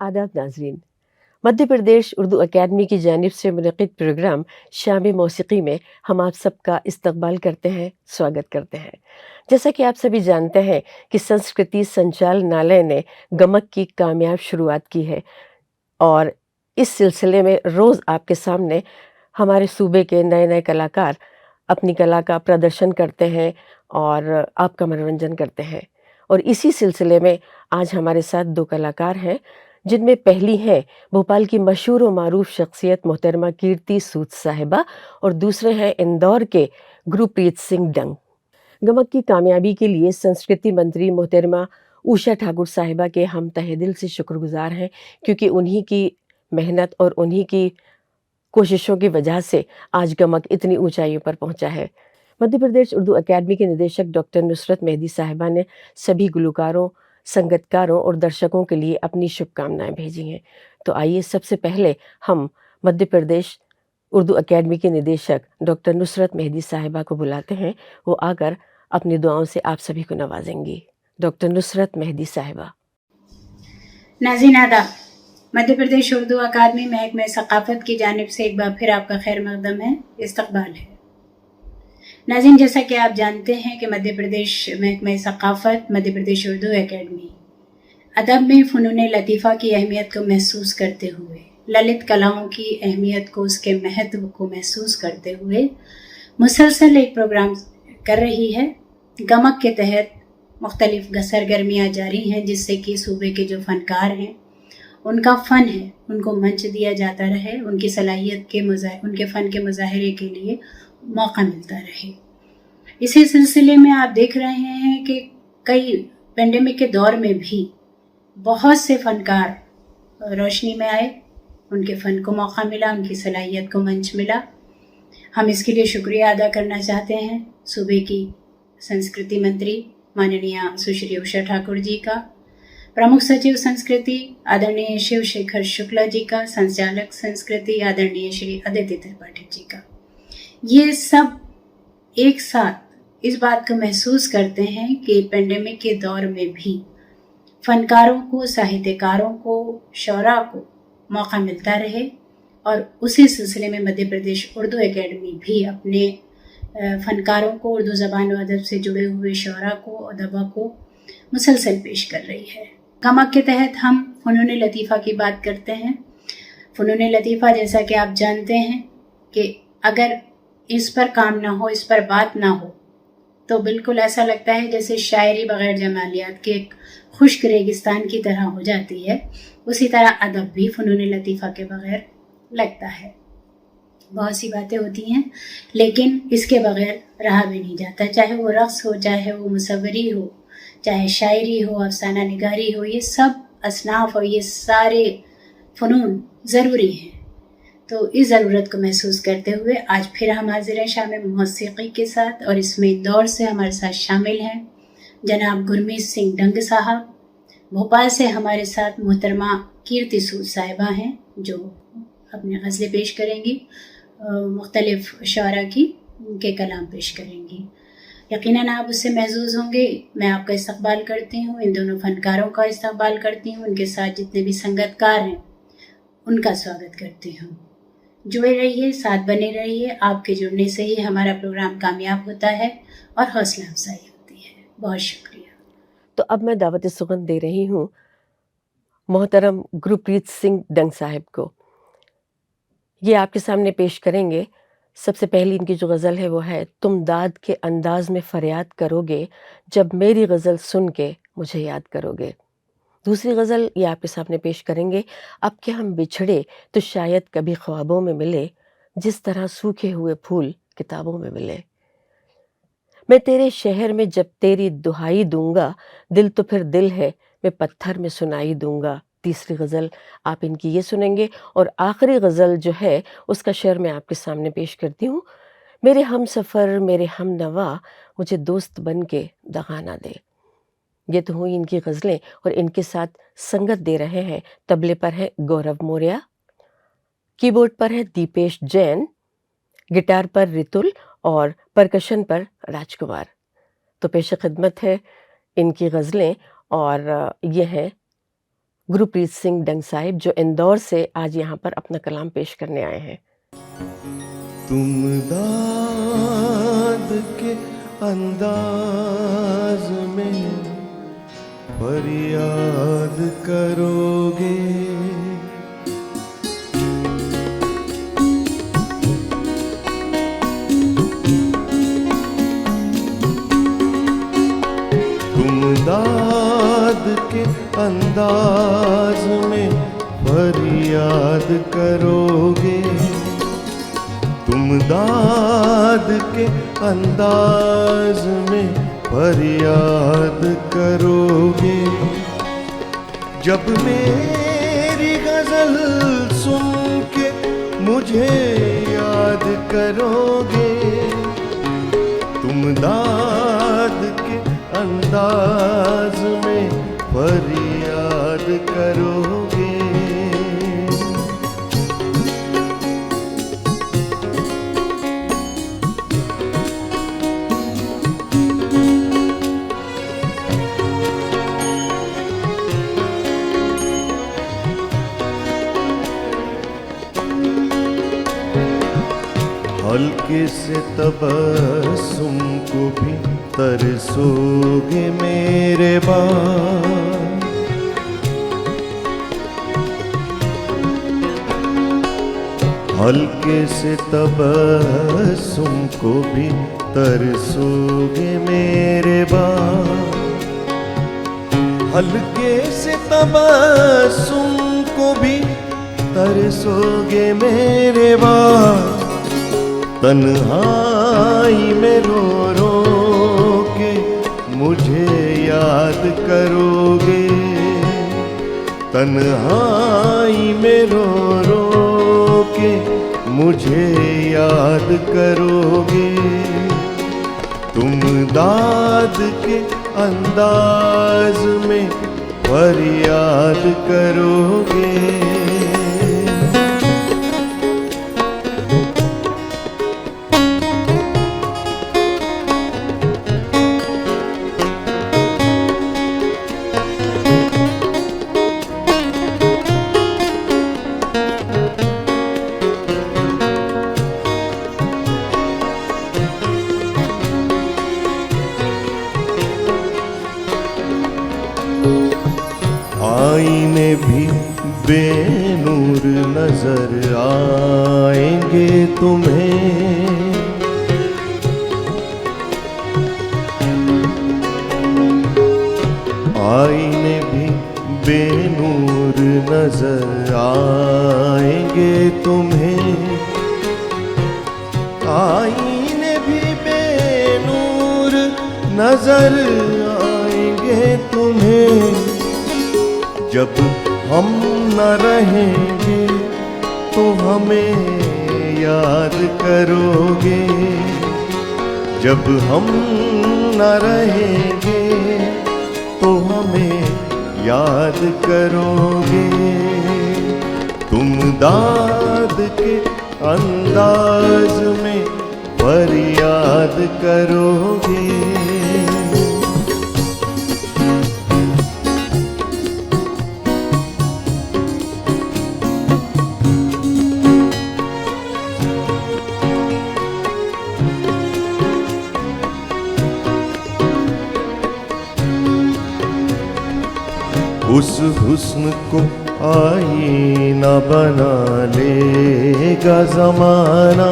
आदाब नाज़रीन। मध्य प्रदेश उर्दू अकेडमी की जानिब से मुनक़िद प्रोग्राम शामी मौसीक़ी में हम आप सबका इस्तक़बाल करते हैं, स्वागत करते हैं। जैसा कि आप सभी जानते हैं कि संस्कृति संचालनालय ने गमक की कामयाब शुरुआत की है और इस सिलसिले में रोज़ आपके सामने हमारे सूबे के नए-नए कलाकार अपनी कला का प्रदर्शन करते हैं और आपका मनोरंजन करते हैं। और इसी सिलसिले में आज हमारे साथ 2 कलाकार हैं, जिनमें पहली हैं भोपाल की मशहूर व मारूफ शख्सियत मोहतरमा कीर्ति सूद साहिबा और दूसरे हैं इंदौर के गुरप्रीत सिंह डंग। गमक की कामयाबी के लिए संस्कृति मंत्री मोहतरमा उषा ठाकुर साहिबा के हम तहे दिल से शुक्रगुजार हैं, क्योंकि उन्हीं की मेहनत और उन्हीं की कोशिशों की वजह से आज गमक इतनी ऊंचाइयों पर पहुंचा है। मध्य प्रदेश उर्दू अकेडमी के निदेशक डॉक्टर नुसरत मेहदी साहिबा ने सभी गुलकारों, संगीतकारों और दर्शकों के लिए अपनी शुभकामनाएं भेजी हैं। तो आइए सबसे पहले हम मध्य प्रदेश उर्दू अकेडमी के निदेशक डॉक्टर नुसरत मेहदी साहिबा को बुलाते हैं। वो आकर अपनी दुआओं से आप सभी को नवाजेंगी। डॉक्टर नुसरत मेहदी साहिबा। नाज़रीन आदाब, मध्य प्रदेश उर्दू अकादमी महकमे सकाफ़त की जानिब से एक बार फिर आपका खैर मकदम है, इस्तकबाल है। नाज़रीन, जैसा कि आप जानते हैं कि मध्य प्रदेश महकमे सकाफ़त, मध्य प्रदेश उर्दू अकेडमी अदब में फ़नून लतीफ़ा की अहमियत को महसूस करते हुए, ललित कलाओं की अहमियत को, उसके महत्व को महसूस करते हुए मुसलसल एक प्रोग्राम कर रही है। गमक के तहत मुख्तलिफ सरगर्मियाँ जारी हैं, जिससे कि सूबे के जो फ़नकार हैं, उनका फ़न है, उनको मंच दिया जाता रहे, उनकी सलाहियत के उनके फ़न के मुज़ाहरे के लिए मौका मिलता रहे। इसी सिलसिले में आप देख रहे हैं कि कई पेंडेमिक के दौर में भी बहुत से फ़नकार रोशनी में आए, उनके फ़न को मौका मिला, उनकी सलाहियत को मंच मिला। हम इसके लिए शुक्रिया अदा करना चाहते हैं सूबे की संस्कृति मंत्री माननीय सुश्री उषा ठाकुर जी का, प्रमुख सचिव संस्कृति आदरणीय शिव शेखर शुक्ला जी का, संचालक संस्कृति आदरणीय श्री आदित्य त्रिपाठी जी का। ये सब एक साथ इस बात को महसूस करते हैं कि पेंडेमिक के दौर में भी फनकारों को, साहित्यकारों को, शौरा को मौका मिलता रहे। और उसी सिलसिले में मध्य प्रदेश उर्दू अकेडमी भी अपने फनकारों को, उर्दू ज़बान व अदब से जुड़े हुए शौरा को, अदबा को मुसलसल पेश कर रही है। गमक के तहत हम फ़नून लतीफ़ा की बात करते हैं। फ़नून लतीफ़ा, जैसा कि आप जानते हैं कि अगर इस पर काम ना हो, इस पर बात ना हो, तो बिल्कुल ऐसा लगता है जैसे शायरी बग़ैर जमालियात के एक खुश्क रेगिस्तान की तरह हो जाती है। उसी तरह अदब भी फ़नून लतीफ़ा के बग़ैर लगता है। बहुत सी बातें होती हैं, लेकिन इसके बग़ैर रहा भी नहीं जाता। चाहे वो रक़्स हो, चाहे वो मुसव्वरी हो, चाहे शायरी हो, अफ़साना निगारी हो, ये सब असनाफ़ और ये सारे फ़नून ज़रूरी हैं। तो इस ज़रूरत को महसूस करते हुए आज फिर हम हाज़िर हैं शामी मौसीक़ी के साथ, और इसमें इंदौर से हमारे साथ शामिल हैं जनाब गुरमीत सिंह डंग साहब। भोपाल से हमारे साथ मोहतरमा कीर्ति सूद साहिबा हैं, जो अपने ग़ज़लें पेश करेंगी, मुख्तलिफ़ शौरा की के कलाम पेश करेंगी। यकीनन आप उससे महज़ूज़ होंगे। मैं आपका इस्तक़बाल करती हूँ, इन दोनों फ़नकारों का इस्तक़बाल करती हूँ, उनके साथ जितने भी संगतकार हैं उनका स्वागत करती हूँ। जुड़े रहिए, साथ बने रहिए। आपके जुड़ने से ही हमारा प्रोग्राम कामयाब होता है और हौसला अफजाई होती है। बहुत शुक्रिया। तो अब मैं दावत सुगंध दे रही हूँ मोहतरम गुरप्रीत सिंह डंग साहिब को। ये आपके सामने पेश करेंगे। सबसे पहली इनकी जो गज़ल है वो है, तुम दाद के अंदाज़ में फ़रियाद करोगे, जब मेरी गज़ल सुन के मुझे याद करोगे। दूसरी गज़ल ये आपके सामने पेश करेंगे, अब के हम बिछड़े तो शायद कभी ख्वाबों में मिले, जिस तरह सूखे हुए फूल किताबों में मिले। मैं तेरे शहर में जब तेरी दुहाई दूंगा, दिल तो फिर दिल है, मैं पत्थर में सुनाई दूंगा। तीसरी गज़ल आप इनकी ये सुनेंगे, और आखिरी गज़ल जो है उसका शेर मैं आपके सामने पेश करती हूँ। मेरे हम सफ़र, मेरे हम नवा, मुझे दोस्त बन के दगा ना दे। ये तो हुई इनकी गज़लें, और इनके साथ संगत दे रहे हैं। तबले पर है गौरव मौर्य, कीबोर्ड पर है दीपेश जैन, गिटार पर रितुल और परकशन पर राजकुमार। तो पेश खिदमत है इनकी गज़लें, और ये हैं गुरप्रीत सिंह डंग साहिब जो इंदौर से आज यहाँ पर अपना कलाम पेश करने आए हैं। तुम दाद के अंदाज में फरियाद करोगे, तुम दाद के अंदाज में फरियाद करोगे, तुम दाद के अंदाज में फरियाद करोगे। जब मेरी गजल सुन के मुझे याद करोगे, तुम दाद के अंदाज में फरियाद करोगे। हल्के से तबस्सुम को भी तरसोगे मेरे बाल, हल्के से तबस्सुम को भी तरसोगे मेरे बाल, हल्के से तबस्सुम को भी तरसोगे मेरे बाल। तन्हाई में रो रो के मुझे याद करोगे, तन्हाई में रो रो के मुझे याद करोगे। तुम दाद के अंदाज में फरियाद करोगे। आईने भी बेनूर नजर आएंगे तुम्हें, आईने भी बेनूर नजर आएंगे तुम्हें, आईने भी बेनूर नजर आएंगे तुम्हें। जब हम न रहेंगे तो हमें याद करोगे, जब हम न रहेंगे तो हमें याद करोगे। तुम दाद के अंदाज में फरियाद करोगे। उस हुस्न को आईना बना लेगा ज़माना,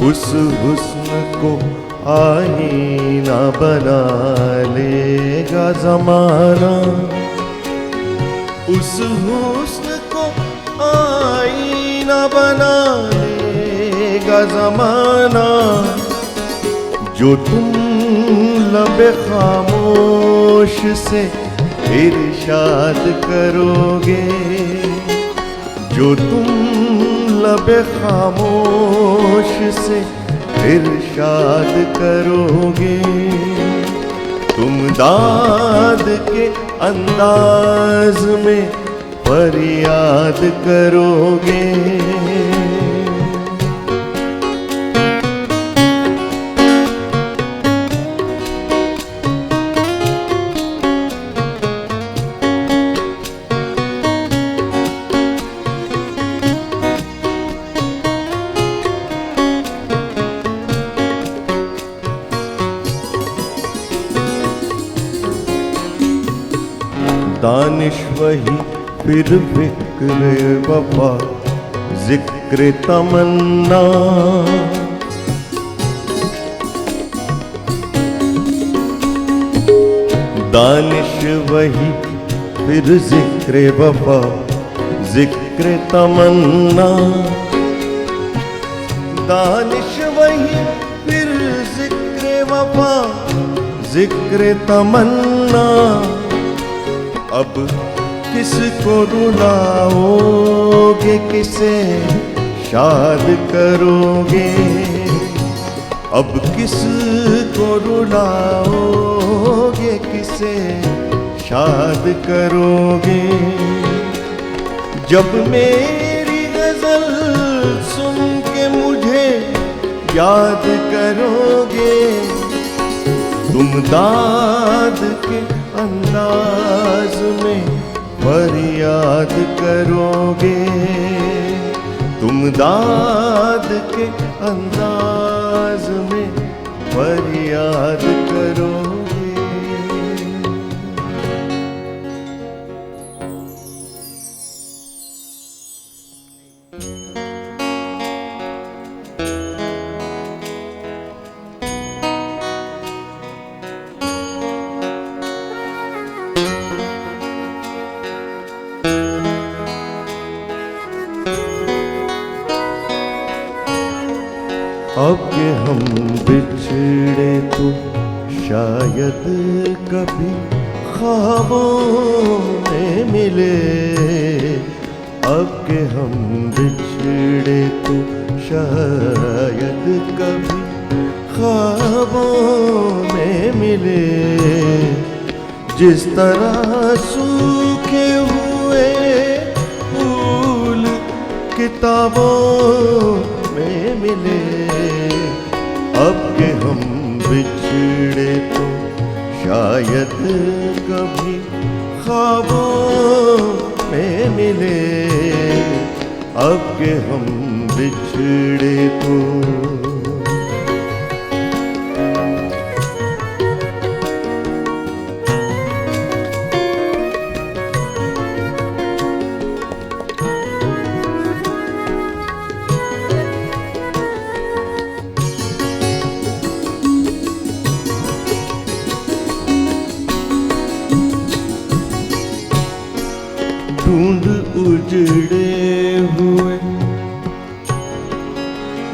उस हुस्न को आईना बना लेगा ज़माना, उस हुस्न को आईना बना लेगा ज़माना। जो तुम लबे खामोश से इरशाद करोगे, जो तुम लबे खामोश से इरशाद करोगे। तुम दाद के अंदाज में फरियाद करोगे। दानिश वही फिर फिक्र वफा जिक्र तमन्ना। दानिश वही फिर जिक्र वफा जिक्र तमन्ना। दानिश वही फिर जिक्र वफा जिक्र तमन्ना। अब किसको रुलाओगे किसे शाद करोगे। अब किसको रुलाओगे किसे शाद करोगे। जब मेरी गजल सुन के मुझे याद करोगे। तुम दाद के अंदाज में फरियाद करोगे। तुम दाद के अंदाज में फरियाद करोगे। अब के हम बिछड़े तो शायद कभी ख्वाबों में मिले। अब के हम बिछड़े तो शायद कभी ख्वाबों में मिले। जिस तरह सूखे हुए फूल किताबों में मिले। अब के हम बिछड़े तो शायद कभी ख्वाबों में मिले। अब के हम बिछड़े तो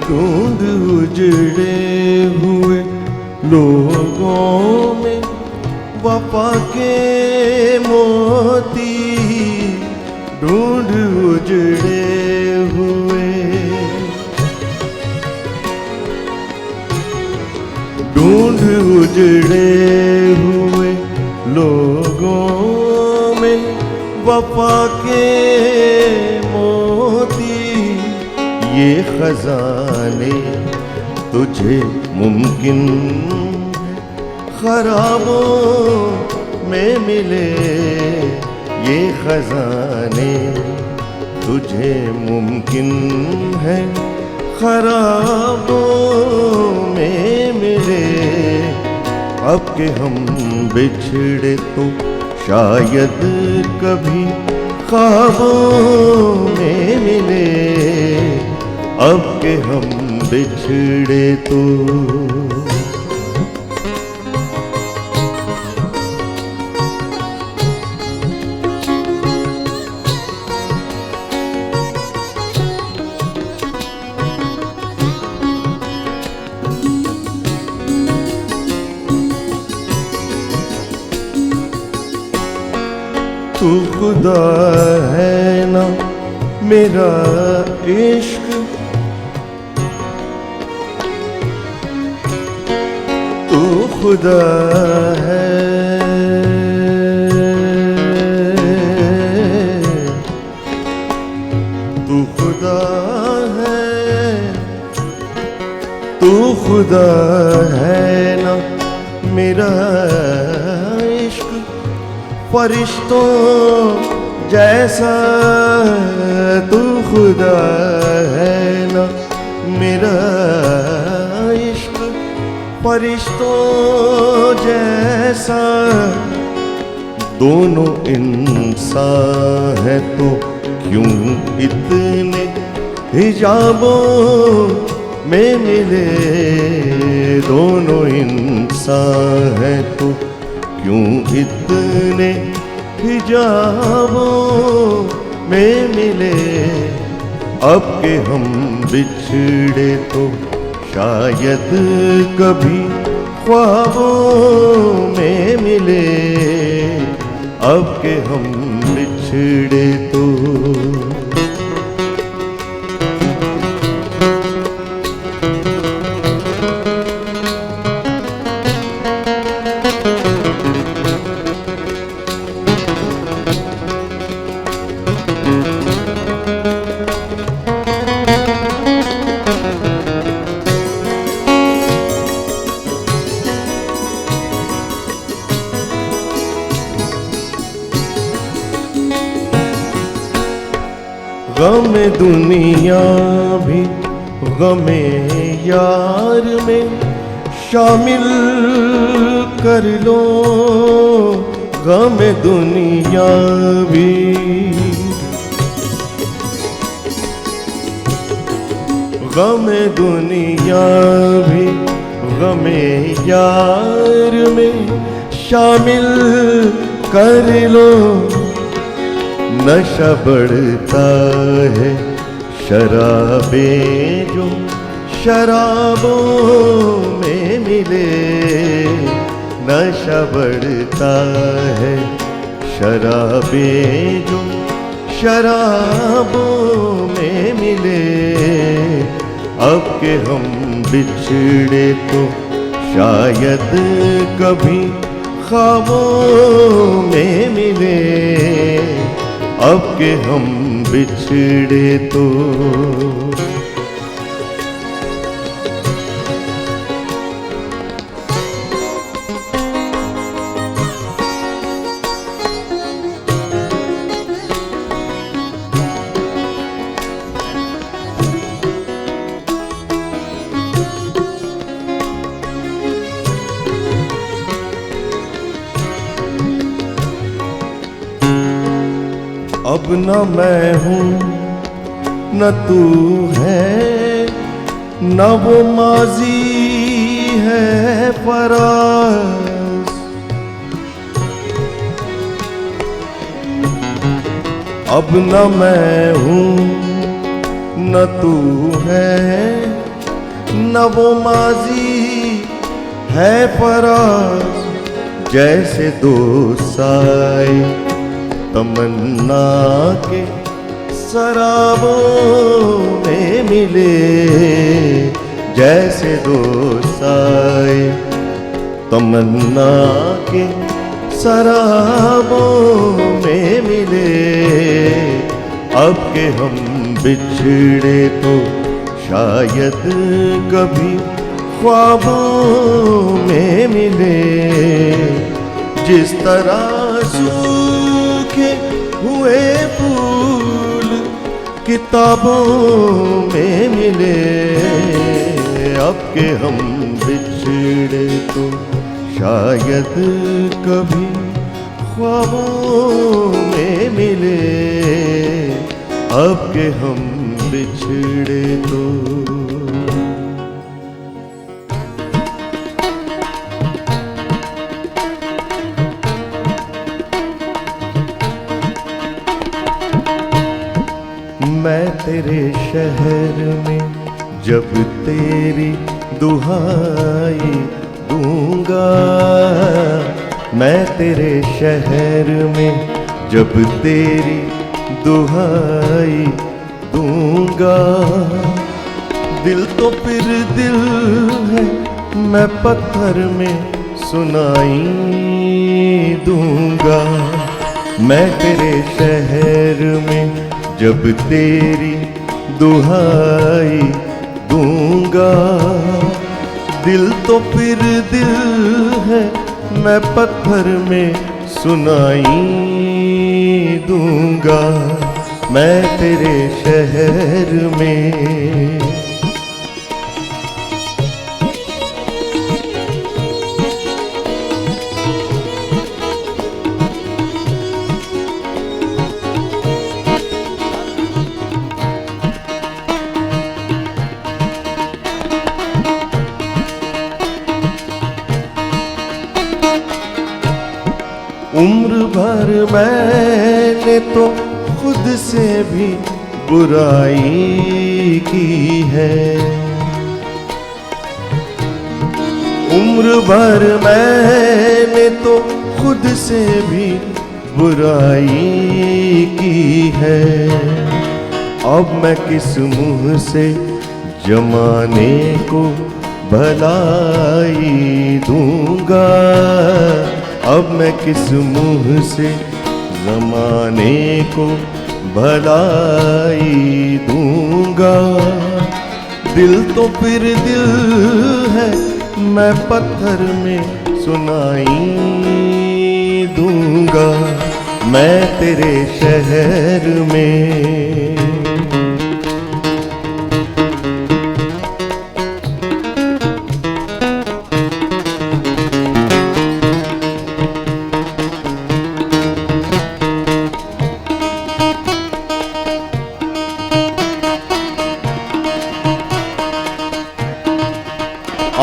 ढूंढ उजड़े हुए लोगों में वफा के मोती। ढूंढ उजड़े हुए ढूंढ उजड़े हुए लोगों में वफा के मोती। ये खजाने तुझे मुमकिन खराबों में मिले। ये खजाने तुझे मुमकिन है खराबों में मिले। अब के हम बिछड़े तो शायद कभी ख्वाबों में मिले। अब के हम बिछड़े तो तू खुदा है ना मेरा इश्क। तू खुदा है तू खुदा है तू खुदा है ना मेरा इश्क। फरिश्तों जैसा तू खुदा है ना मेरा इश्क। फरिश्तों जैसा दोनों इंसान है तो क्यों इतने हिजाबों में मिले। दोनों इंसान है तो क्यों इतने हिजाबों में मिले। अब के हम बिछड़े तो शायद कभी ख्वाबों में मिले। अब के हम बिछड़े तो गम दुनिया भी गमे यार में शामिल कर लो। गम दुनिया भी गम दुनिया भी गमे यार में शामिल कर लो। नशा बढ़ता है शराबे जो शराबों में मिले। नशा बढ़ता है शराबे जो शराबों में मिले। अब के हम बिछड़े तो शायद कभी ख्वाबों में मिले। अब के हम बिछड़े तो अब न मैं हूँ न तू है न वो माजी है फराज। अब न मैं हूँ न तू है न वो माजी है फराज। जैसे दो साए तमन्ना के शराबों में मिले। जैसे दो साए तमन्ना के शराबों में मिले। अब के हम बिछड़े तो शायद कभी ख्वाबों में मिले। जिस तरह सूखे हुए फूल किताबों में मिले। अब के हम बिछड़े तो शायद कभी ख्वाबों में मिले। अब के हम बिछड़े तो मैं तेरे शहर में जब तेरी दुहाई दूंगा। मैं तेरे शहर में जब तेरी दुहाई दूंगा। दिल तो फिर दिल है मैं पत्थर में सुनाई दूंगा। मैं तेरे शहर में जब तेरी दुहाई दूंगा। दिल तो फिर दिल है मैं पत्थर में सुनाई दूंगा। मैं तेरे शहर में उम्र भर मैंने तो खुद से भी बुराई की है। उम्र भर मैंने तो खुद से भी बुराई की है। अब मैं किस मुंह से जमाने को भलाई दूंगा। अब मैं किस मुंह से जमाने को भलाई दूंगा। दिल तो फिर दिल है, मैं पत्थर में सुनाई दूंगा। मैं तेरे शहर में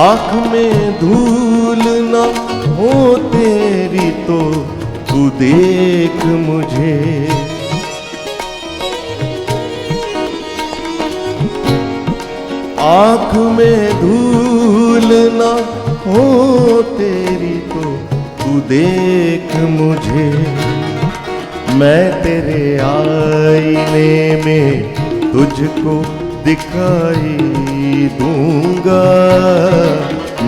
आँख में धूल न हो तेरी तो तू देख मुझे। आँख में धूल न हो तेरी तो तू देख मुझे। मैं तेरे आईने में तुझको दिखाई दूंगा।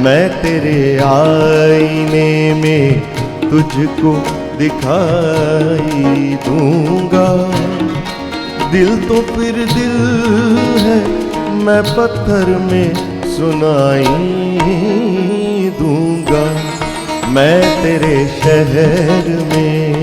मैं तेरे आईने में तुझको दिखाई दूंगा। दिल तो फिर दिल है, मैं पत्थर में सुनाई दूंगा। मैं तेरे शहर में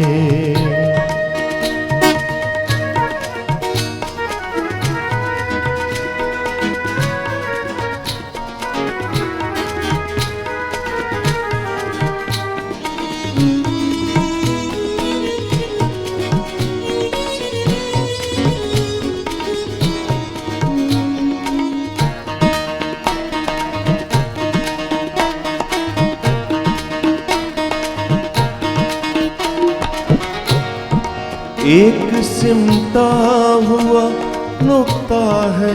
एक सिमटा हुआ नुक्ता है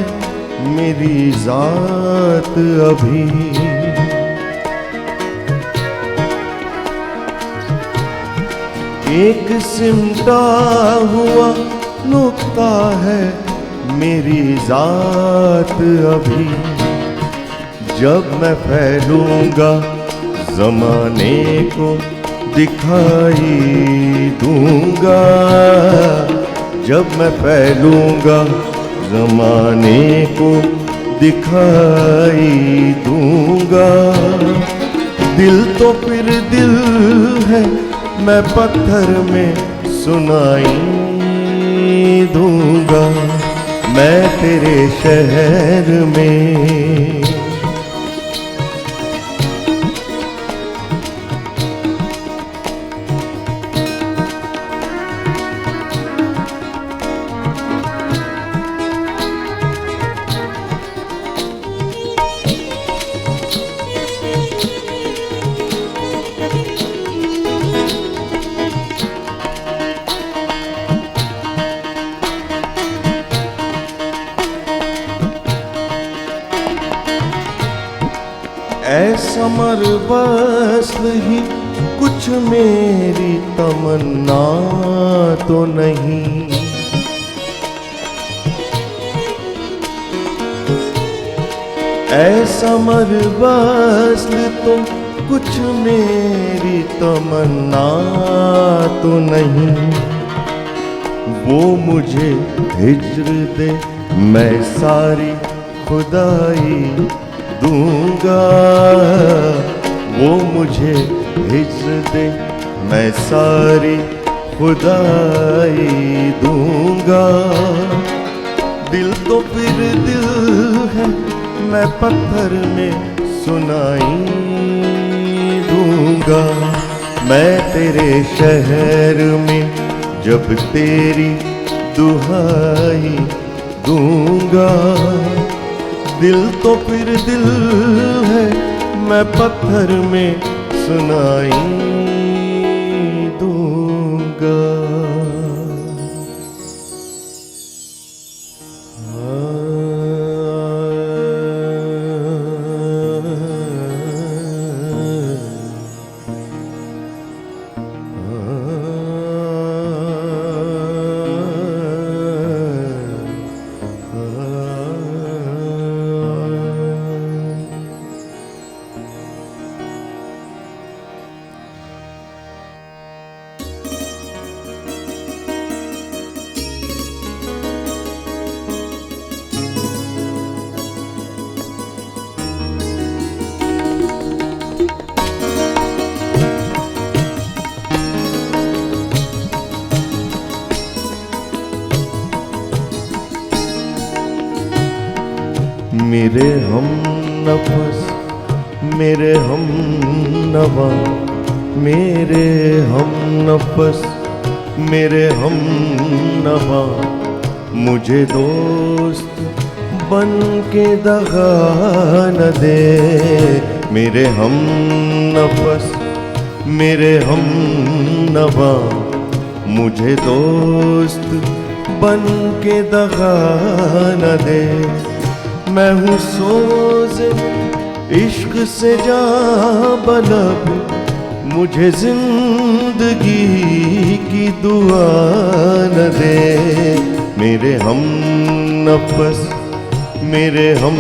मेरी जात अभी। एक सिमटा हुआ नुक्ता है मेरी जात अभी। जब मैं फैलूंगा जमाने को दिखाई दूंगा। जब मैं फैलूंगा जमाने को दिखाई दूंगा। दिल तो फिर दिल है, मैं पत्थर में सुनाई दूंगा। मैं तेरे शहर में ऐसा मरबस्ल ही कुछ मेरी तमन्ना तो नहीं। ऐसा मरबस्ल तो कुछ मेरी तमन्ना तो नहीं। वो मुझे हिज्र दे, मैं सारी खुदाई दूंगा। वो मुझे हिज्र दे, मैं सारी खुदाई दूंगा। दिल तो फिर दिल है, मैं पत्थर में सुनाई दूंगा। मैं तेरे शहर में जब तेरी दुहाई दूंगा। दिल तो फिर दिल है, मैं पत्थर में सुनाई दूं। मेरे हम नफस, मेरे हम नवा, मेरे हम नफस, मेरे हम नवा, मुझे दोस्त बन के दगा न दे। मेरे हम नफस, मेरे हम नवा, मुझे दोस्त बन के दगा न दे। मैं हूँ सोज़ इश्क से जा बलब, मुझे जिंदगी की दुआ न दे। मेरे हम नफस, मेरे हम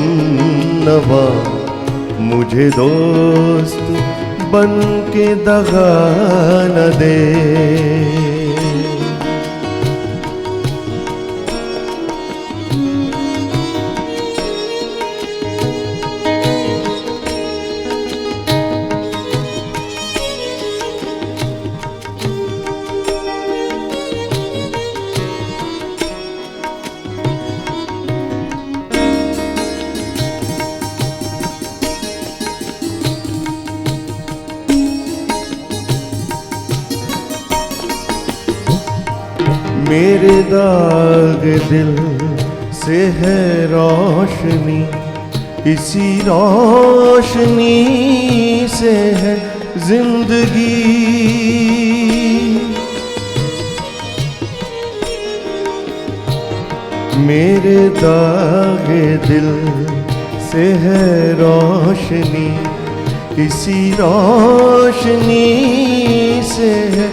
नवा, मुझे दोस्त बन के दगा न दे। मेरे दाग दिल से है रोशनी, इसी रोशनी से है जिंदगी। मेरे दाग दिल से है रोशनी, इसी रोशनी से है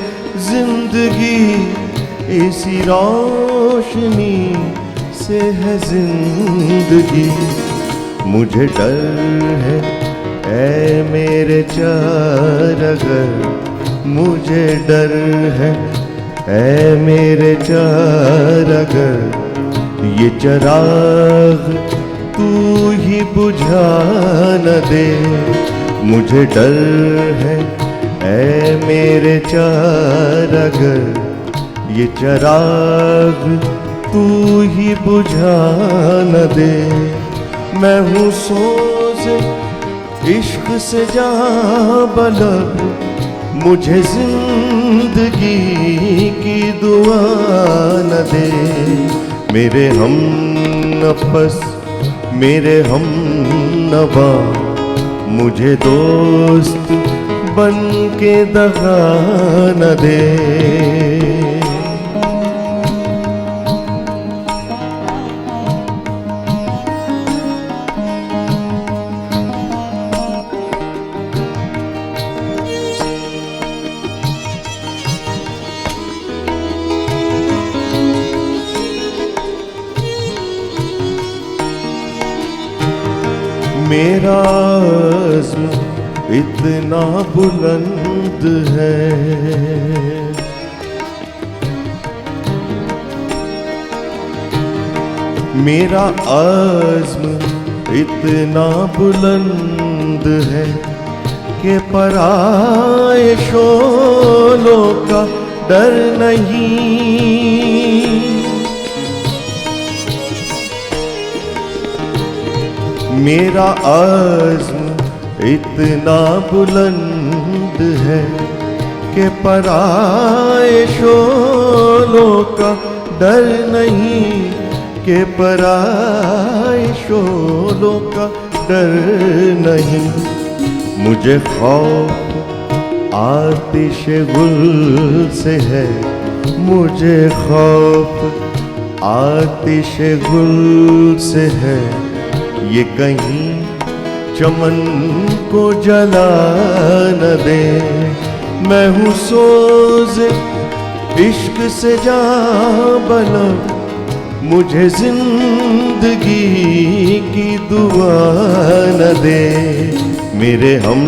जिंदगी। इसी रोशनी से है जिंदगी। मुझे डर है ऐ मेरे चारगर, मुझे डर है ऐ मेरे चारगर, ये चराग तू ही बुझा न दे। मुझे डर है ऐ मेरे चारगर, ये चराग तू ही बुझा न दे। मैं हूँ सोज़ इश्क से जा बलब, मुझे जिंदगी की दुआ न दे। मेरे हम नफस, मेरे हम नवा, मुझे दोस्त बन के दगा न दे। मेरा अज़्म इतना बुलंद है, मेरा अज़्म इतना बुलंद है कि पराए शोलों का डर नहीं। मेरा अज़्म इतना बुलंद है कि पराए शोलों का डर नहीं, कि पराए शोलों का डर नहीं। मुझे खौफ आतिश गुल से है, मुझे खौफ आतिश गुल से है, ये कहीं चमन को जला न दे। मैं हूँ सोज़ इश्क से जा बलब, मुझे जिंदगी की दुआ न दे। मेरे हम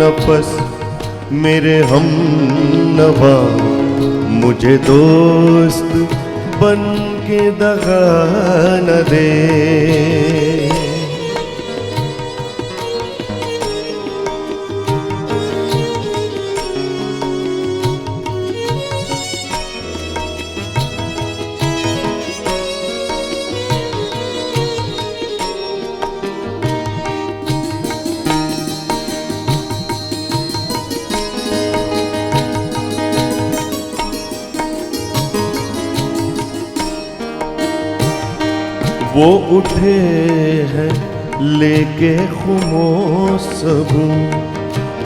नफस, मेरे हम नवा, मुझे दोस्त बन के दगा न दे। वो उठे हैं लेके खुमो सबू।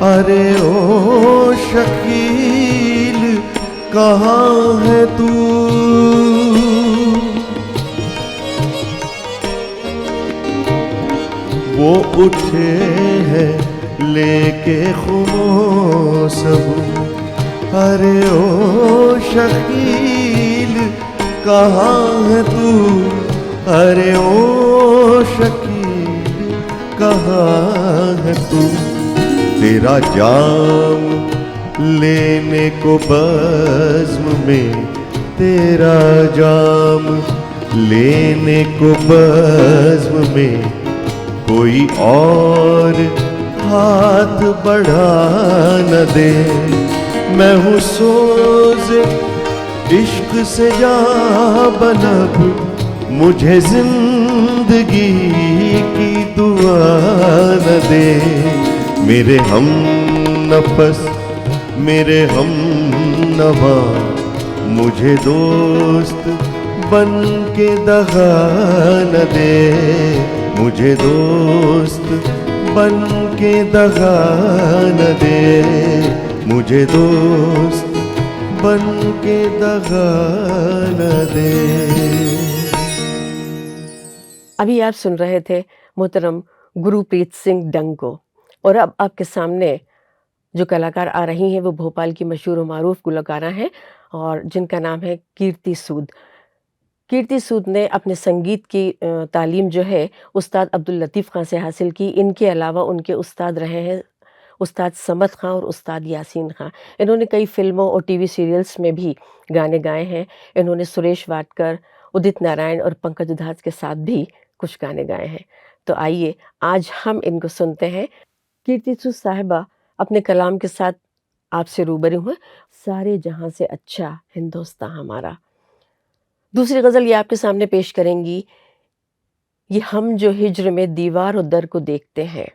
अरे ओ शकील कहाँ है तू, वो उठे हैं लेके खुमो सबू। अरे ओ शकील कहाँ है तू, अरे ओ शकील कहाँ है तू। तेरा जाम लेने को बज़्म में, तेरा जाम लेने को बज़्म में कोई और हाथ बढ़ा न दे। मैं हूँ सोज़े इश्क से जा बनब, मुझे जिंदगी की दुआ न दे। मेरे हम नफस मेरे हम नवा, मुझे दोस्त बन के दगा न दे। मुझे दोस्त बन के दगा न दे, मुझे दोस्त बन के दगा न दे। अभी आप सुन रहे थे मोहतरम गुरप्रीत सिंह डंग को, और अब आपके सामने जो कलाकार आ रही हैं वो भोपाल की मशहूर और मारूफ गुलकारा हैं और जिनका नाम है कीर्ति सूद। कीर्ति सूद ने अपने संगीत की तालीम जो है उस्ताद अब्दुल लतीफ़ खां से हासिल की। इनके अलावा उनके उस्ताद रहे हैं उस्ताद समद खां और उस्ताद यासीन खां। इन्होंने कई फिल्मों और टीवी सीरियल्स में भी गाने गाए हैं। इन्होंने सुरेश वाडकर, उदित नारायण और पंकज उधास के साथ भी कुछ गाने गाए हैं। तो आइए आज हम इनको सुनते हैं। कीर्ति सूद साहिबा अपने कलाम के साथ आपसे रूबरू हैं। सारे जहां से अच्छा हिंदुस्तान हमारा। दूसरी गज़ल ये आपके सामने पेश करेंगी, ये हम जो हिज्र में दीवार और दर को देखते हैं,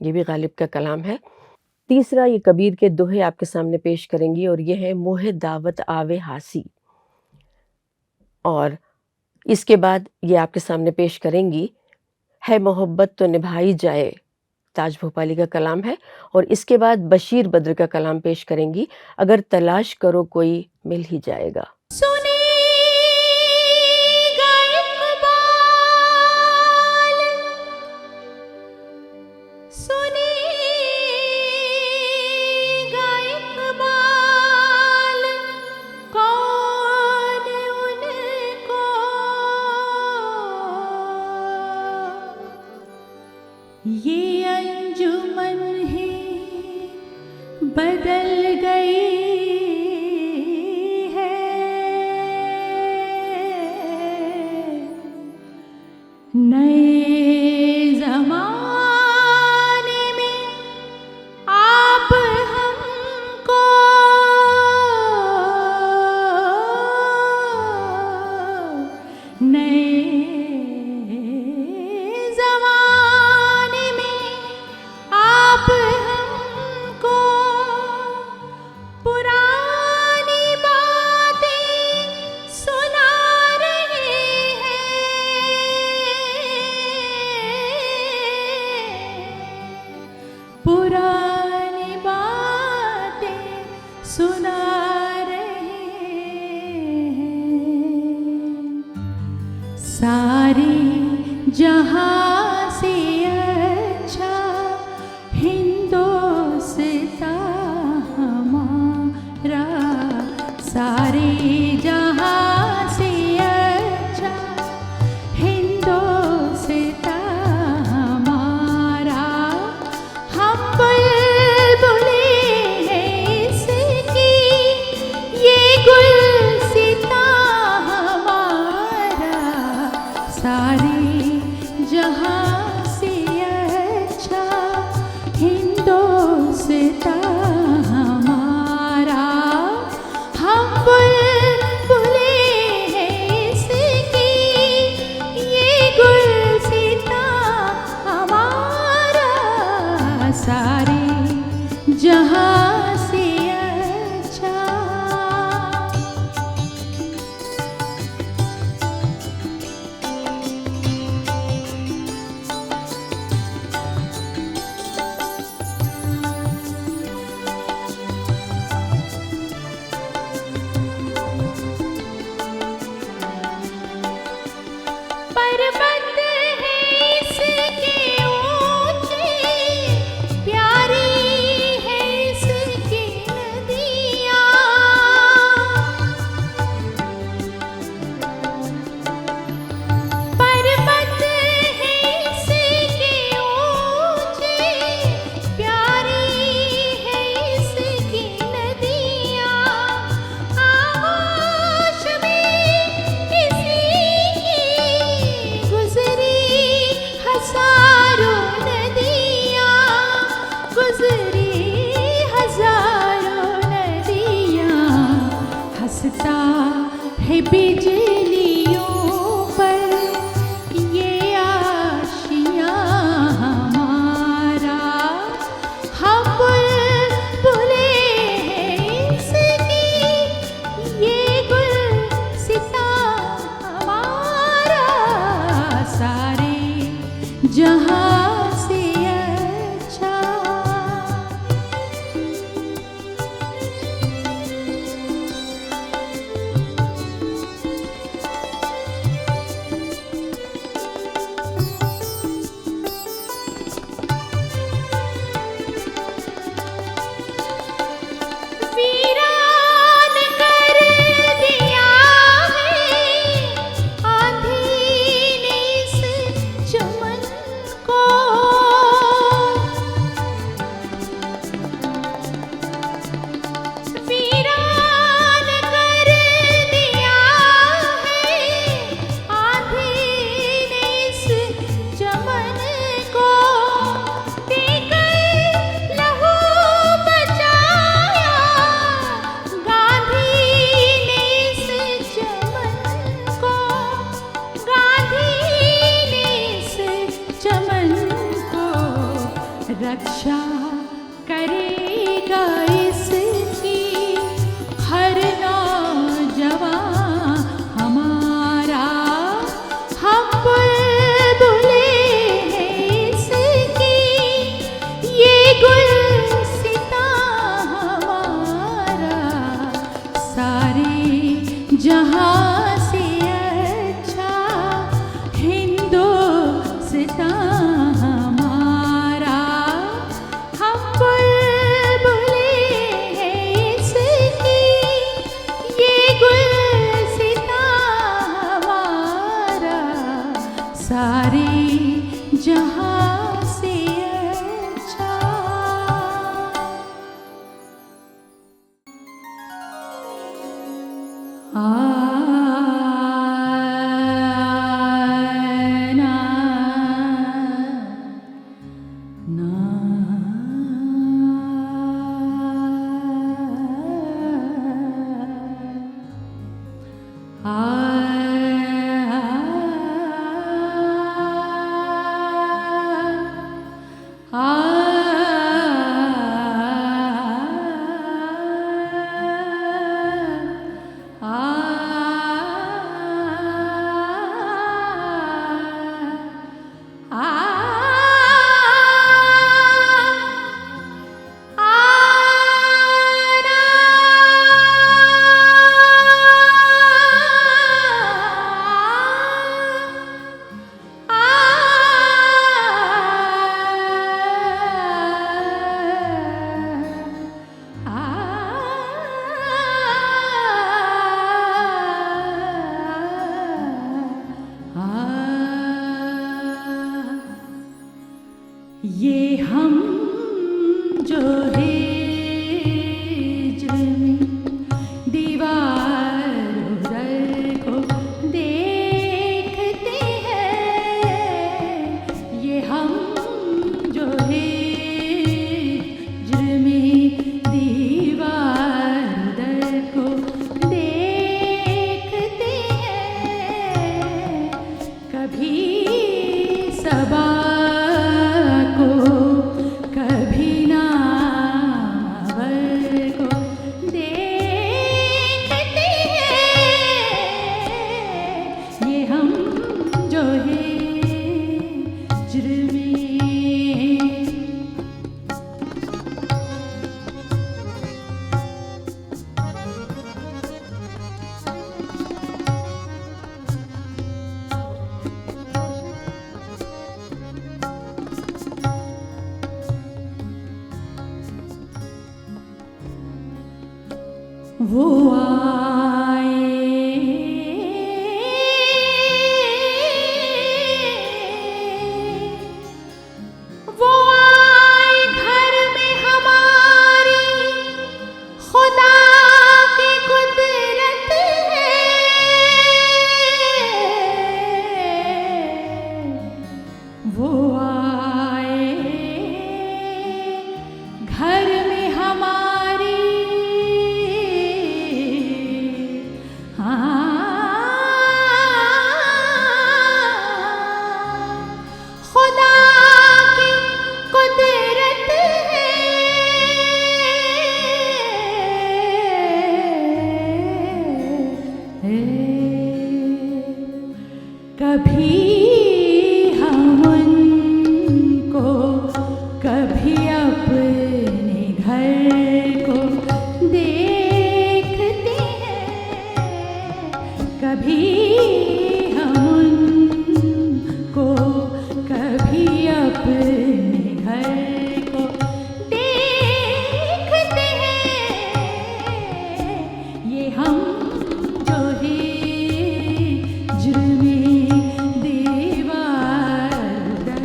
ये भी गालिब का कलाम है। तीसरा ये कबीर के दोहे आपके सामने पेश करेंगी और ये है मोहे दावत आवे हासी। और इसके बाद ये आपके सामने पेश करेंगी है मोहब्बत तो निभाई जाए, ताज भोपाली का कलाम है। और इसके बाद बशीर बद्र का कलाम पेश करेंगी, अगर तलाश करो कोई मिल ही जाएगा। ये अंजुमन ही बदल गई है, नए ज़माने में आप हमको नए पुरानी बातें सुना रहे हैं। सारे जहां से अच्छा हिंदुस्तान हमारा, सारे जहां से अच्छा हिंदुस्तान हमारा। हम बुलबुले हैं इसकी, ये गुलसितां हमारा, सारे जहां से अच्छा हिंदुस्तान हमारा। हम है बिजलियों पर ये आशियाँ हमारा, हम बुलबुले हैं इसकी, ये गुलसिता हमारा, सारे जहाँ से अच्छा। वीरान कर दिया है आंधी ने इस चमन को, वीरान कर दिया है आंधी ने इस चमन को, देकर लहू बचाया गांधी ने इस चमन को, गांधी ने इस चमन को, रक्षा करेगा इसकी हर नौजवान हमारा, हम बुलबुले हैं इसकी, ये गुलसिता हमारा, सारे जहाँ से अच्छा हिंदुस्तान हमारा, हम बुलबुले हैं इसकी, ये गुलसिता हमारा, सारे जहाँ से अच्छा। आना ये हम जो हिज्र में दीवारों दर को देखते हैं, ये हम जो हिज्र में दीवारों दर को देखते हैं, कभी सबा को, कभी नामवर को देखते हैं, ये हम जो हिज्र में। वो आए घर में हमारी, खुदा की कुदरत है, वो आए घर में हमारी, कभी हम उनको कभी अपने घर को देखते हैं ये हम जो है जुर्मे दीवार दर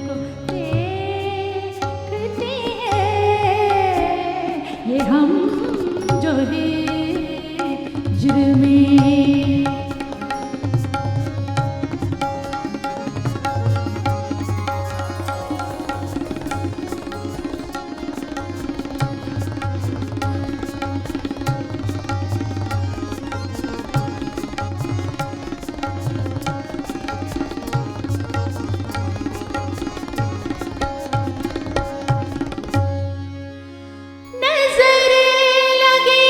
को देखते हैं ये हम जो है जुर्मे नजर लगे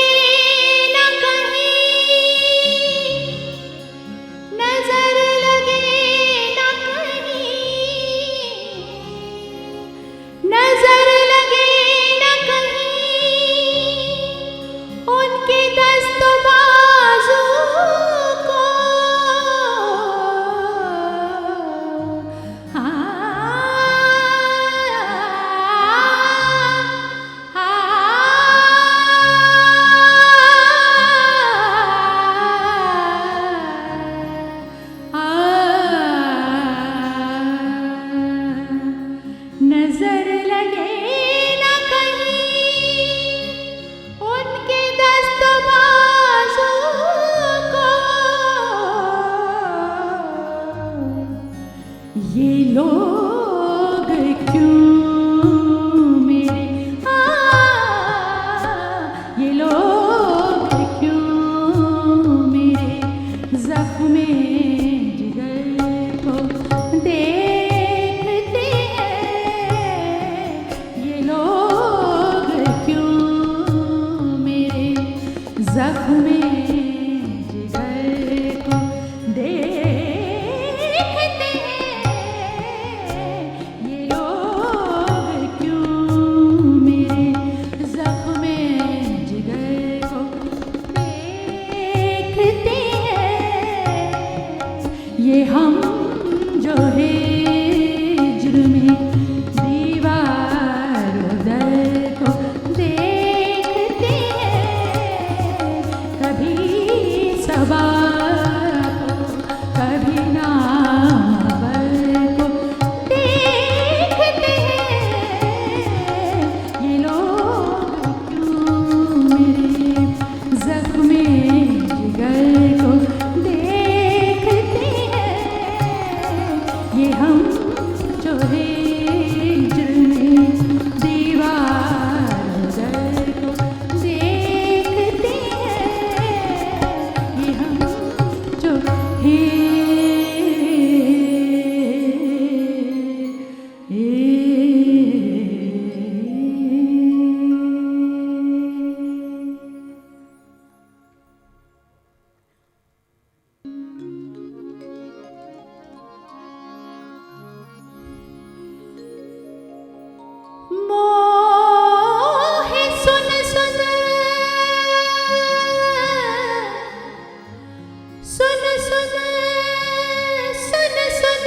न कहीं, नजर लगे न कहीं, नजर लगे न कहीं उनके दस्त बाजू को। नजर लगे न कहीं उनके दस्त बाजू को। ये लोग क्यों मेरे ये लोग क्यों मेरे जख्मे जिगर को देखते हैं। ये लोग क्यों मेरे जख्मे जिगर को देखते हैं। ये लोग क्यों मेरे जख्मे जिगर को देखते हैं। ये हम जो है जुर्मे दीवार दर को देखते हैं। कभी सबा को कभी नामवर को देखते हैं। ये लोग क्यों मेरे जख्मे जिगर को देखते हैं। ये हम जो है जुर्मे दीवार दर को देखते हैं। ये हम जो है मोहे सुन सुन सुन सुन सुन सुन सुन सुन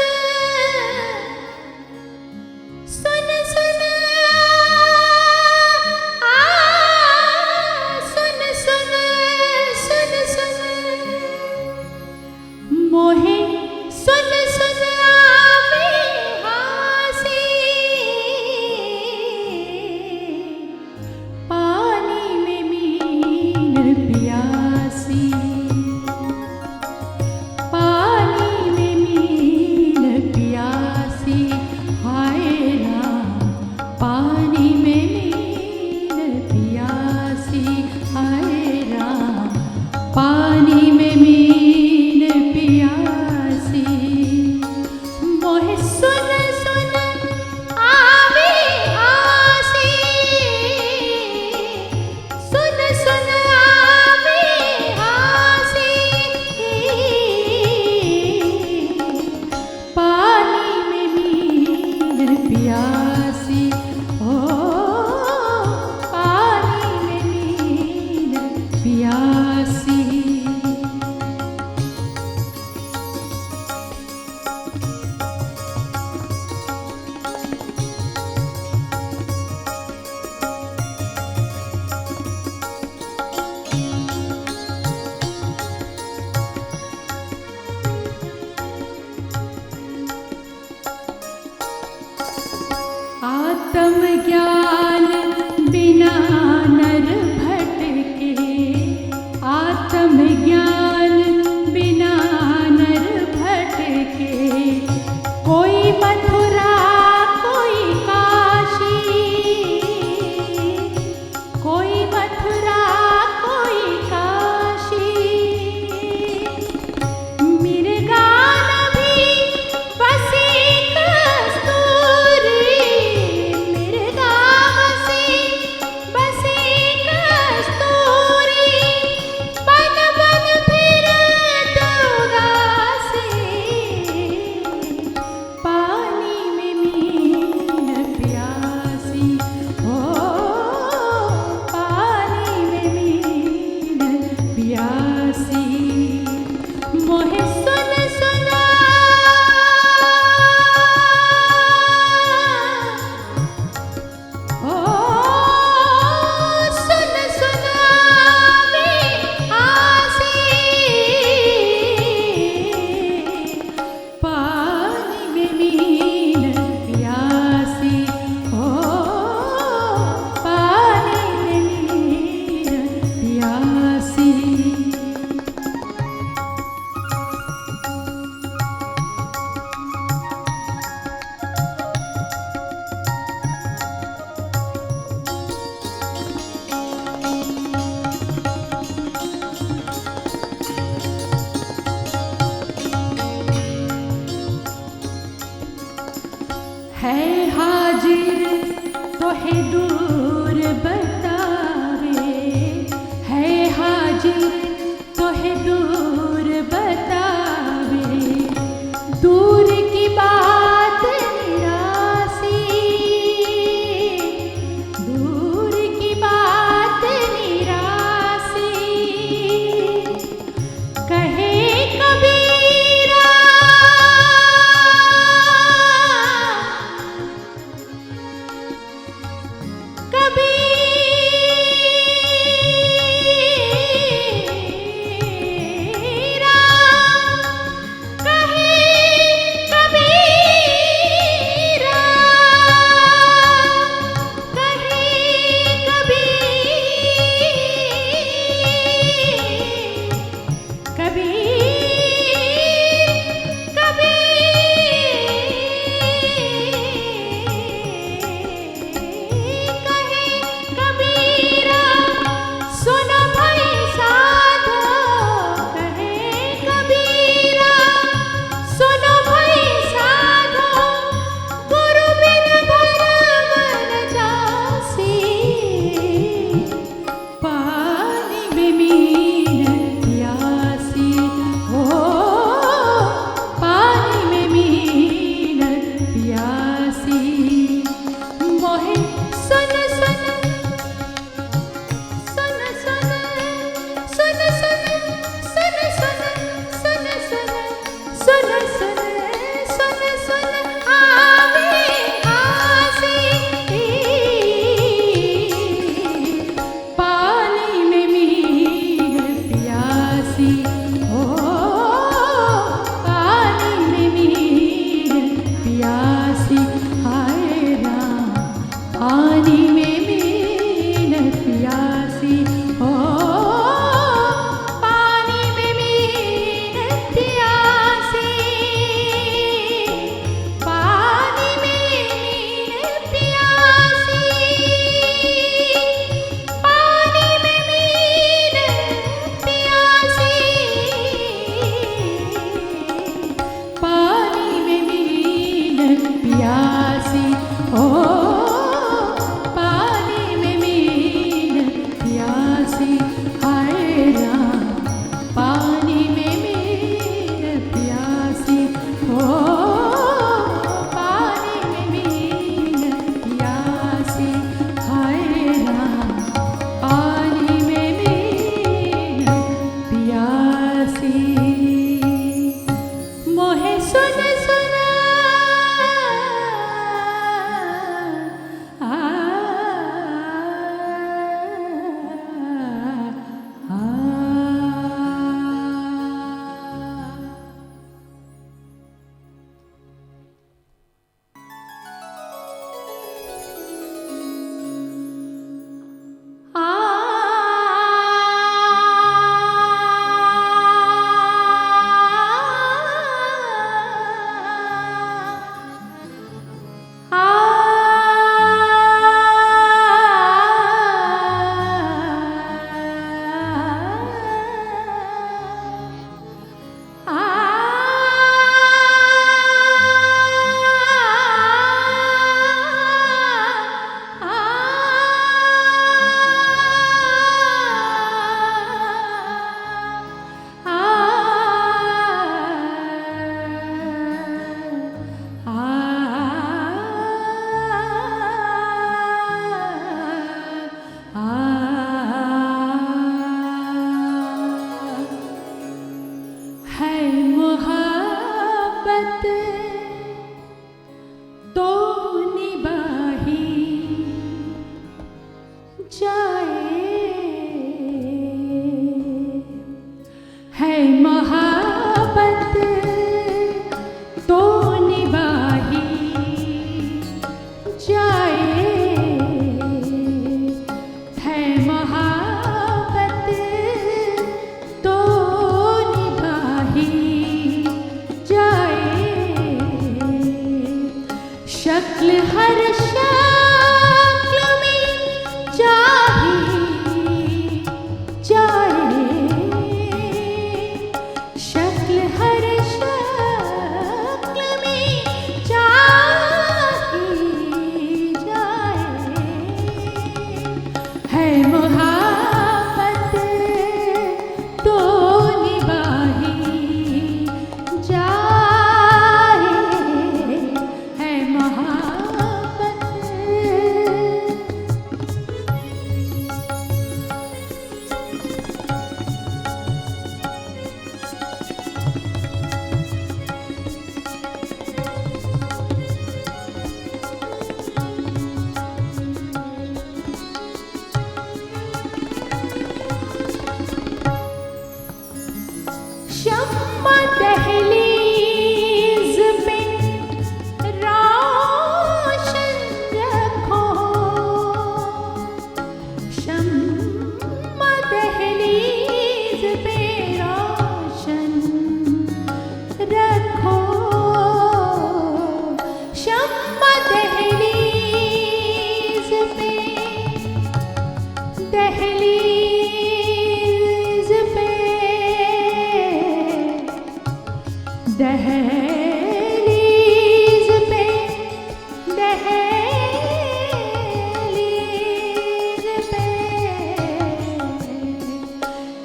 सुन सुन सुन सुन मोहे सुन सुन आवे हासी पानी में मीन प्यासी पानी में मीन प्यासी हाय राम पानी में मीन प्यासी हाय राम पानी में मीन प्यासी मोहे सुन सुन आवे आसी सुन सुन आवे आसी पानी में मीन प्यासी ओ पानी में मीन प्यासी है दूर बतावे, है हाजिर तो है दूर बतावे, दूर की बात निरासी, दूर की बात निरासी, कहे कबीरा, कबीरा, कहे कबीरा, कहे कबीरा, सुनो भाई साधो, कहे कबीरा, सुनो भाई साधो, गुरु बिन भरम न जासी, पानी में मीन प्यासी, हो पानी में मीन प्यासी, मोहे सुन सुन सुन सुन सुन सुन सुन सुन सुन सुन सुन सुन सुन आवे आसी, पानी में मीन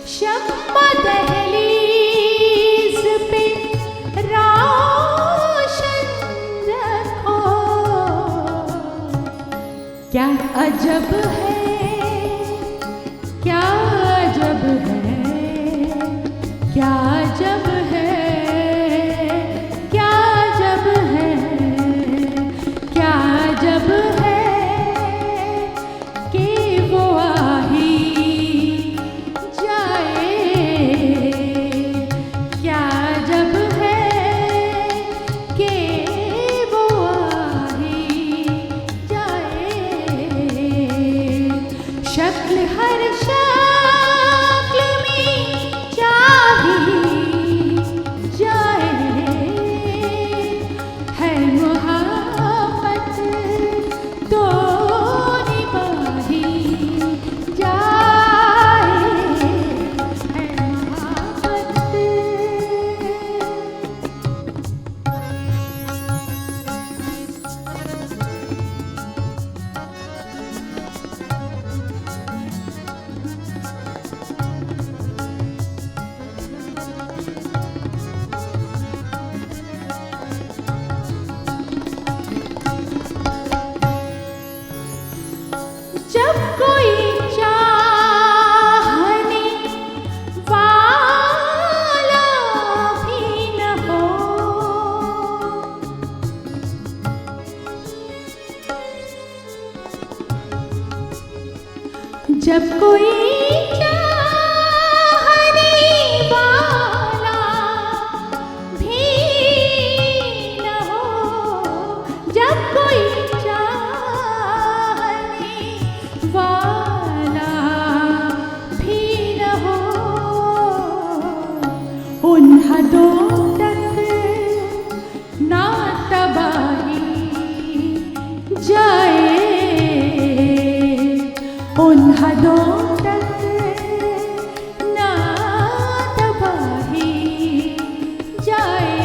शम्मा दहलीज पे रोशन रखो, क्या अजब है, क्या अजब है, क्या अजब है, क्या अजब है, क्या अजब है कि वो आ ही जाए, क्या अजब है कि वो आ ही जाए, शक्ल हर शक्ल में चाही जाए, है मोहब्बत तो निभाही जाए, है मोहब्बत। जब कोई चाहने वाला भी न हो, जब कोई चाहने वाला भी न हो, जब कोई चाहने वाला भी न हो, उन हदों तक ना तबाही जाए, उन हदों तक ना तबाही जाए,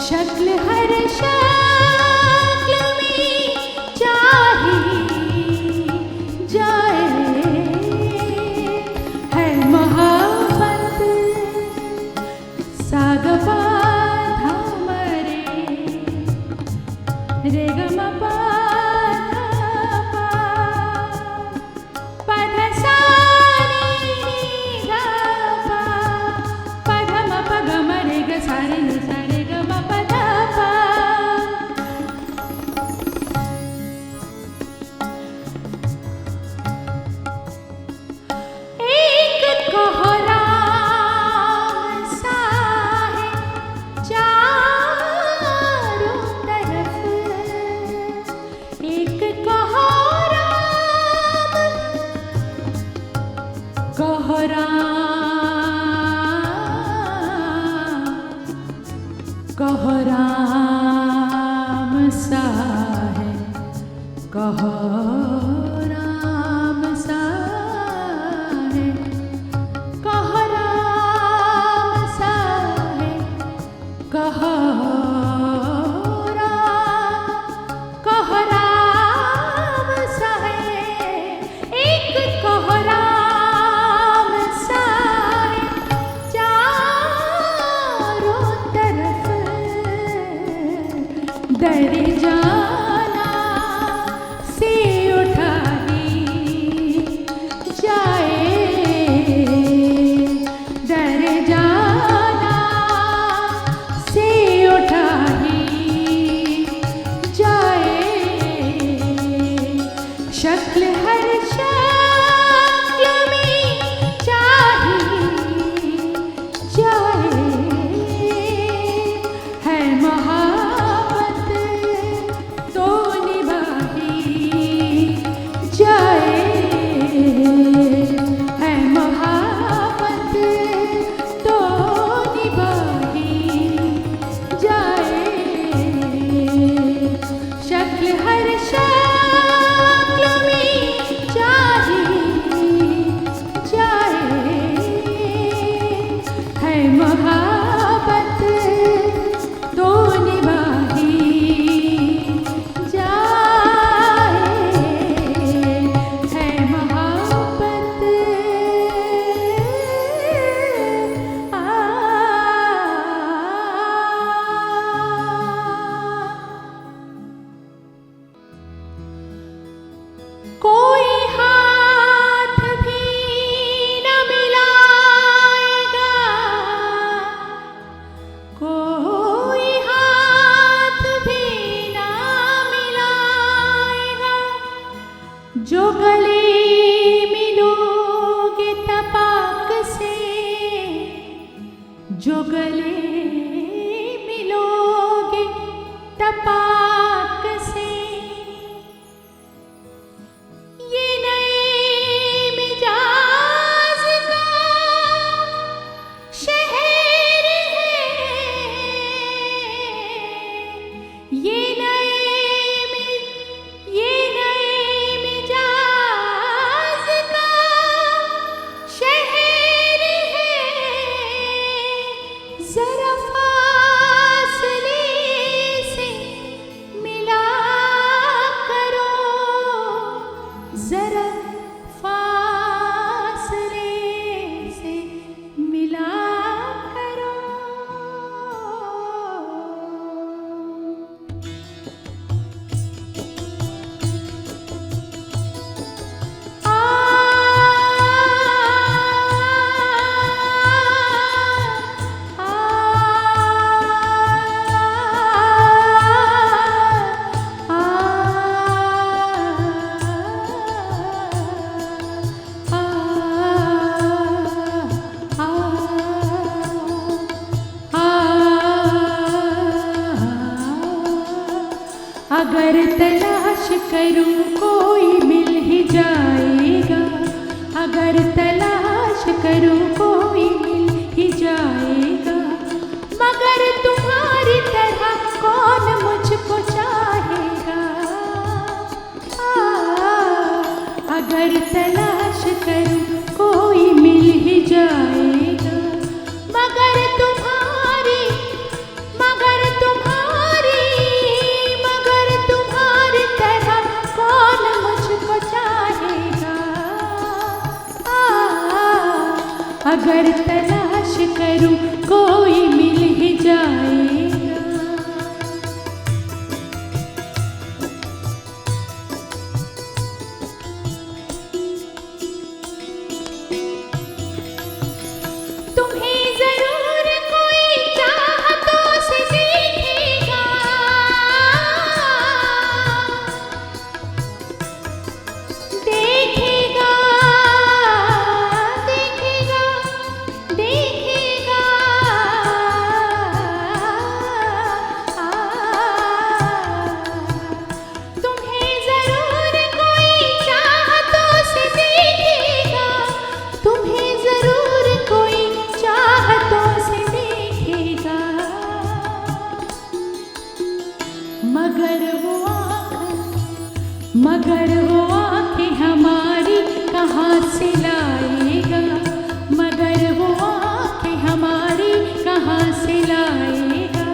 शक्ल हर शक्ल में चाही जाए, है मोहब्बत सागपा धामरे रे ग म प ध सा नी ध प प ध म प ग म रे ग सा रे नि सा रे ग म प ध प। एक कोहराम सा है चारों तरफ, एक कोहराम, कोहराम सा है, कोहराम सा है, कोहराम सा है, कोहराम सा है, एक कोहराम सा है चारों तरफ, दर जाना से उठाई जाए, अगर तलाश करूं कोई मिल ही जाएगा, अगर तलाश करूं कोई मिल ही जाएगा, मगर तुम्हारी तरह कौन मुझको चाहेगा। अगर तलाश करूं कोई मिल ही जाएगा, मगर तुम्हारी मगर तुम्हारी मगर तुम्हारी तरह कौन मुझको चाहेगा। अगर तलाश करूं कोई मिल ही जाएगा। तुम्हें जरूर कोई चाहतों से देखेगा, देखेगा, देखेगा, देखेगा। तुम्हें जरूर कोई चाहतों से देखेगा, तुम्हें जरूर कोई चाहतों से देखेगा, मगर वो आँखें हमारी कहाँ से लाएगा, मगर वो आँखें हमारी कहाँ से लाएगा,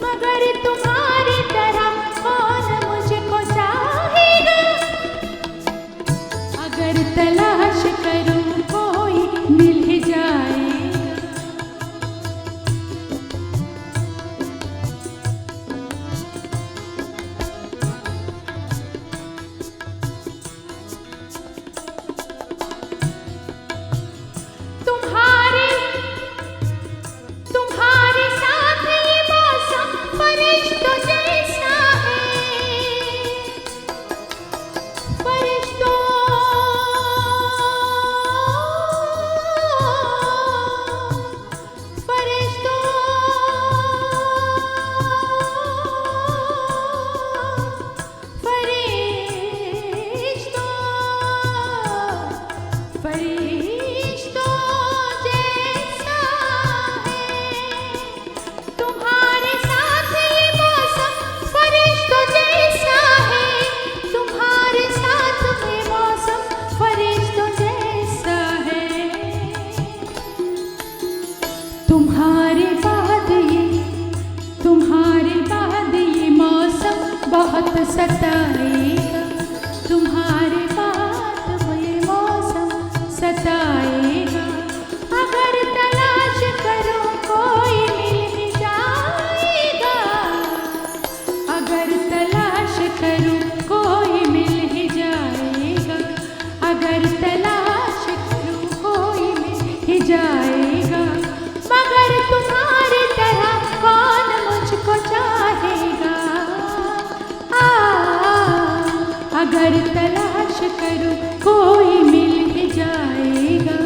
मगर तुम्हारी तरह कौन मुझको चाहेगा। अगर तलाश करूं कोई मिल ही जाएगा। तुम्हारे तुम्हारे साथ ये मौसम फरिश्तों जैसा है, फरिश्तों फरिश्तों फरिश्तों फरिश्तों जैसा है। तुम्हारे साथ ये मौसम फरिश्तों जैसा है, तुम्हारे साथ ये मौसम फरिश्तों जैसा है। तुम्हारे बाद ये मौसम बहुत सताएगा, तुम्हारे बाद ये मौसम सताएगा। अगर तलाश करो कोई मिल ही जाएगा, अगर तलाश करो कोई मिल ही जाएगा, अगर तलाश करो कोई मिल ही जाएगा, मगर तुम्हारी तरह कौन मुझको चाहेगा। अगर तलाश करूं कोई मिल ही जाएगा,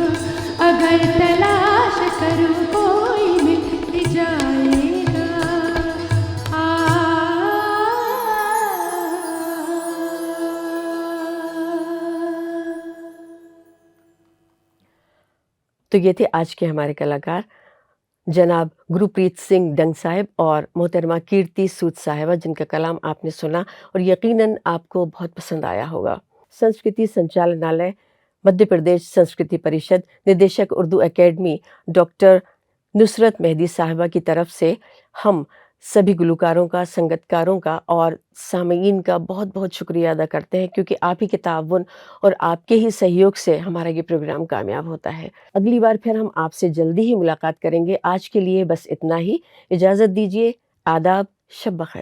अगर तलाश करूं कोई मिल ही जाएगा। तो ये थे आज के हमारे कलाकार जनाब गुरप्रीत सिंह डंग साहिब और मोहतरमा कीर्ति सूद साहिबा, जिनका कलाम आपने सुना और यकीनन आपको बहुत पसंद आया होगा। संस्कृति संचालनालय, मध्य प्रदेश संस्कृति परिषद, निदेशक उर्दू एकेडमी डॉक्टर नुसरत मेहदी साहिबा की तरफ से हम सभी गुलकारों का, संगतकारों का और सामीन का बहुत बहुत शुक्रिया अदा करते हैं, क्योंकि आप ही के ताउन और आपके ही सहयोग से हमारा ये प्रोग्राम कामयाब होता है। अगली बार फिर हम आपसे जल्दी ही मुलाकात करेंगे। आज के लिए बस इतना ही, इजाज़त दीजिए। आदाब, शब बखैर।